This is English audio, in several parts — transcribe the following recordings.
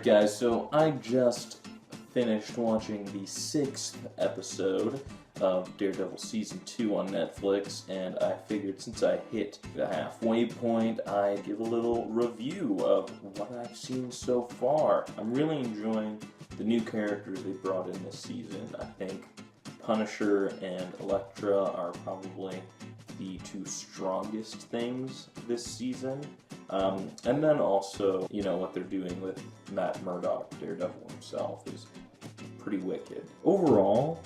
guys, so I just finished watching the 6th episode of Daredevil Season 2 on Netflix, and I figured since I hit the halfway point, I'd give a little review of what I've seen so far. I'm really enjoying the new characters they brought in this season. I think Punisher and Electra are probably the two strongest things this season. And then also, what they're doing with Matt Murdock, Daredevil himself, is pretty wicked. Overall,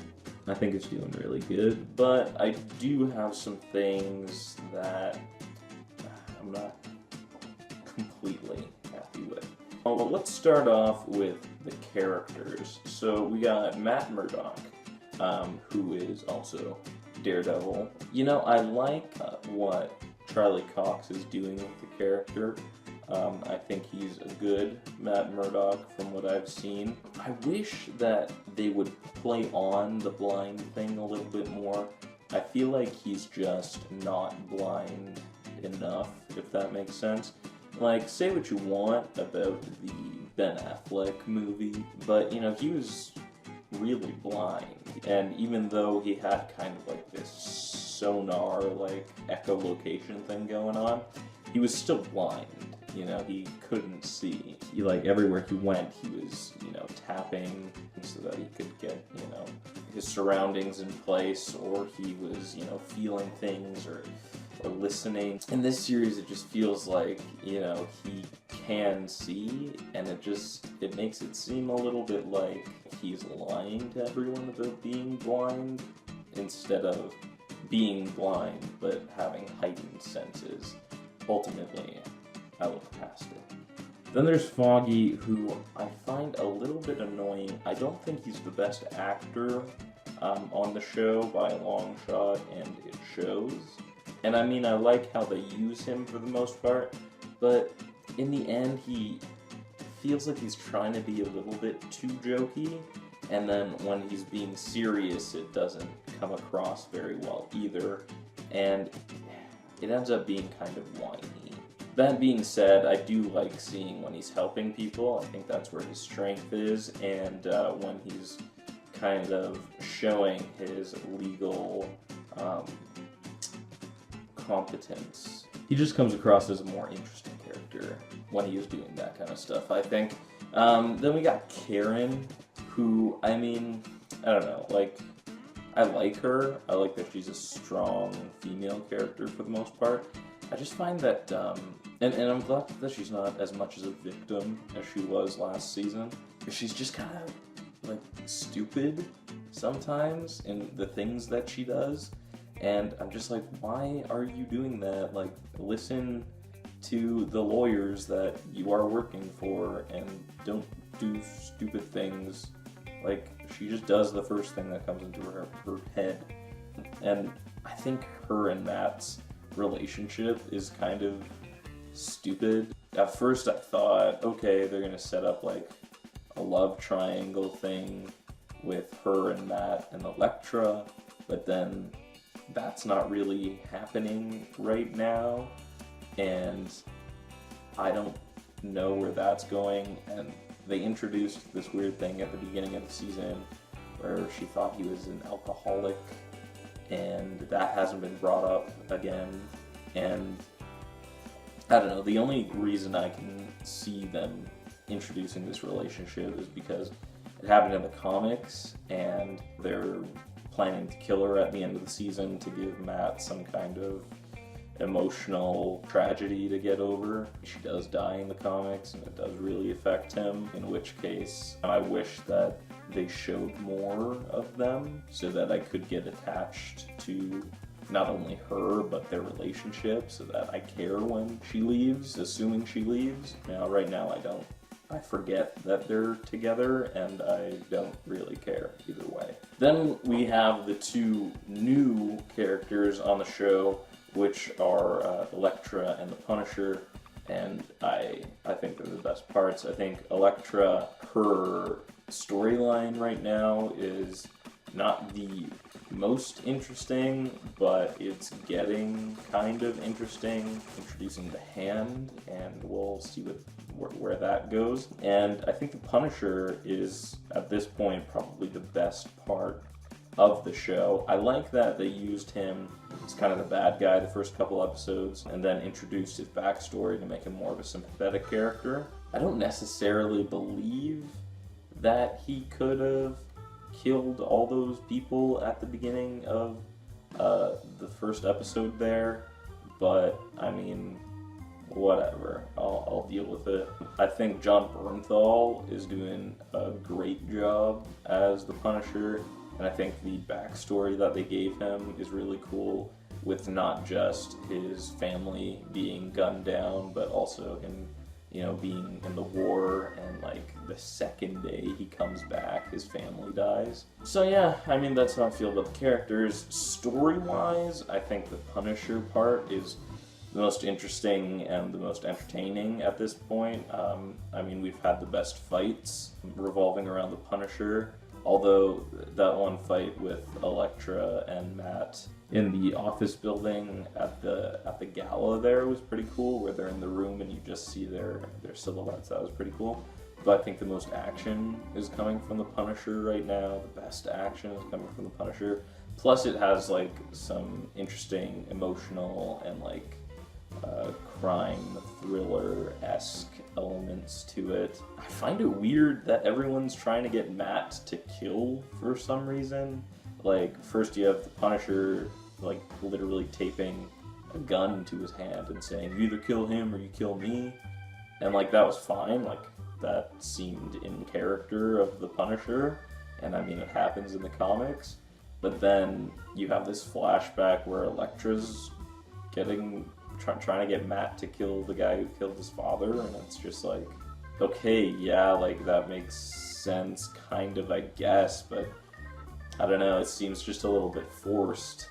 I think it's doing really good, but I do have some things that I'm not completely happy with. Well, let's start off with the characters. So we got Matt Murdock, who is also Daredevil. I like what Charlie Cox is doing with the character. I think he's a good Matt Murdock from what I've seen. I wish that they would play on the blind thing a little bit more. I feel like he's just not blind enough, if that makes sense. Like, say what you want about the Ben Affleck movie, but, he was really blind. And even though he had kind of like this sonar, like, echolocation thing going on, he was still blind. He couldn't see. Everywhere he went, he was, tapping so that he could get, his surroundings in place, or he was, feeling things or listening. In this series, it just feels like, he can see, and it makes it seem a little bit like he's lying to everyone about being blind, instead of being blind but having heightened senses. Ultimately, I look past it. Then there's Foggy, who I find a little bit annoying. I don't think he's the best actor on the show by a long shot, and it shows. And I like how they use him for the most part, but in the end, he feels like he's trying to be a little bit too jokey, and then when he's being serious, it doesn't come across very well either, and it ends up being kind of whiny. That being said, I do like seeing when he's helping people. I think that's where his strength is, and when he's kind of showing his legal competence. He just comes across as a more interesting character when he is doing that kind of stuff, I think. Then we got Karen, who, I don't know, I like her. I like that she's a strong female character for the most part. I just find that, and I'm glad that she's not as much as a victim as she was last season. She's just kind of, stupid sometimes in the things that she does. And I'm just like, why are you doing that? Listen to the lawyers that you are working for and don't do stupid things. She just does the first thing that comes into her head. And I think her and Matt's relationship is kind of stupid. At first I thought, okay, they're gonna set up a love triangle thing with her and Matt and Electra, but then that's not really happening right now, and I don't know where that's going. And they introduced this weird thing at the beginning of the season where she thought he was an alcoholic, and that hasn't been brought up again. And I don't know, the only reason I can see them introducing this relationship is because it happened in the comics, and they're planning to kill her at the end of the season to give Matt some kind of emotional tragedy to get over. She does die in the comics, and it does really affect him, in which case I wish that they showed more of them so that I could get attached to not only her, but their relationship, so that I care when she leaves, assuming she leaves. Right now I don't. I forget that they're together, and I don't really care either way. Then we have the two new characters on the show, which are Elektra and the Punisher, and I think they're the best parts. I think Elektra, her storyline right now is not the most interesting, but it's getting kind of interesting, introducing the Hand, and we'll see where that goes. And I think the Punisher is, at this point, probably the best part of the show. I like that they used him as kind of the bad guy the first couple episodes, and then introduced his backstory to make him more of a sympathetic character. I don't necessarily believe that he could have killed all those people at the beginning of the first episode there, but I mean, whatever, I'll deal with it. I think John Bernthal is doing a great job as the Punisher, and I think the backstory that they gave him is really cool, with not just his family being gunned down, but also him, you know, being in the war, and like the second day he comes back, his family dies. So yeah, I mean, that's how I feel about the characters. Story-wise, I think the Punisher part is the most interesting and the most entertaining at this point. I mean, we've had the best fights revolving around the Punisher, although that one fight with Electra and Matt in the office building at the gala there was pretty cool, where they're in the room and you just see their silhouettes. That was pretty cool. But I think the most action is coming from the Punisher right now. The best action is coming from the Punisher. Plus it has like some interesting emotional and like crime thriller-esque elements to it. I find it weird that everyone's trying to get Matt to kill for some reason. Like, first you have the Punisher like literally taping a gun to his hand and saying, you either kill him or you kill me. And like, that was fine. Like, that seemed in character of the Punisher, and I mean, it happens in the comics. But then you have this flashback where Elektra's trying to get Matt to kill the guy who killed his father, and it's just like, okay, yeah, like that makes sense, kind of, I guess, but I don't know, it seems just a little bit forced,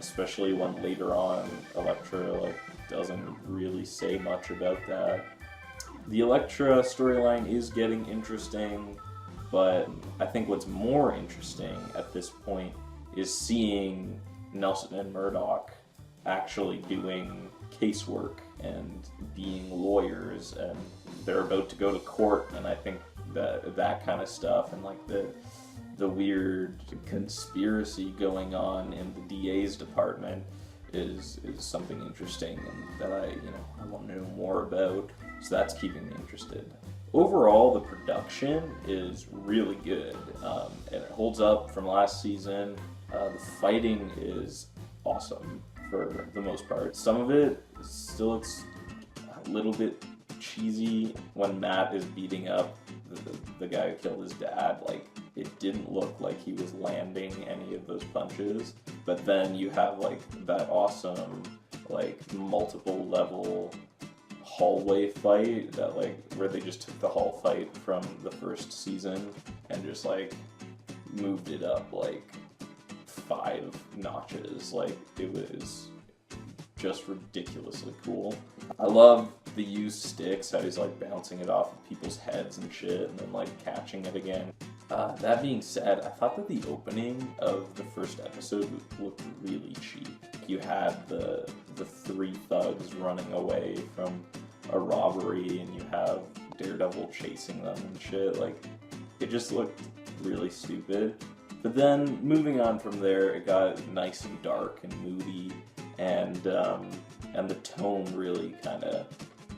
especially when later on Electra like doesn't really say much about that. The Electra storyline is getting interesting, but I think what's more interesting at this point is seeing Nelson and Murdock actually doing casework and being lawyers, and they're about to go to court, and I think that kind of stuff, and like the weird conspiracy going on in the DA's department is something interesting, and that I want to know more about, so that's keeping me interested. Overall, the production is really good, and it holds up from last season. The fighting is awesome for the most part. Some of it still looks a little bit cheesy when Matt is beating up the guy who killed his dad. Like, it didn't look like he was landing any of those punches. But then you have like that awesome like multiple level hallway fight that like where they just took the hall fight from the first season and just like moved it up like 5 notches. Like, it was just ridiculously cool. I love the used sticks, how he's like bouncing it off of people's heads and shit and then like catching it again. That being said, I thought that the opening of the first episode looked really cheap. You had the 3 thugs running away from a robbery, and you have Daredevil chasing them and shit. Like, it just looked really stupid. But then, moving on from there, it got nice and dark and moody, and the tone really kind of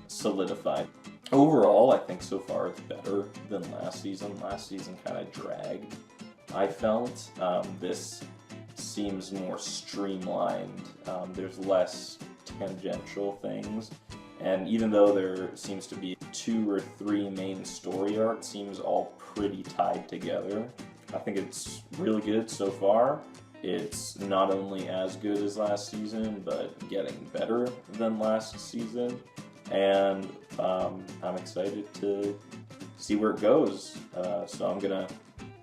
solidified. Overall, I think so far it's better than last season. Last season kind of dragged, I felt. This seems more streamlined. There's less tangential things. And even though there seems to be 2 or 3 main story arcs, seems all pretty tied together. I think it's really good so far. It's not only as good as last season, but getting better than last season. And I'm excited to see where it goes. So I'm gonna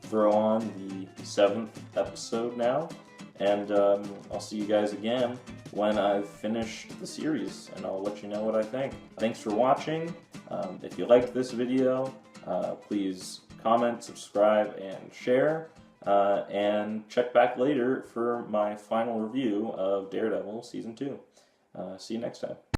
throw on the 7th episode now, and I'll see you guys again when I've finished the series, and I'll let you know what I think. Thanks for watching. If you liked this video, please comment, subscribe, and share. And check back later for my final review of Daredevil Season 2. See you next time.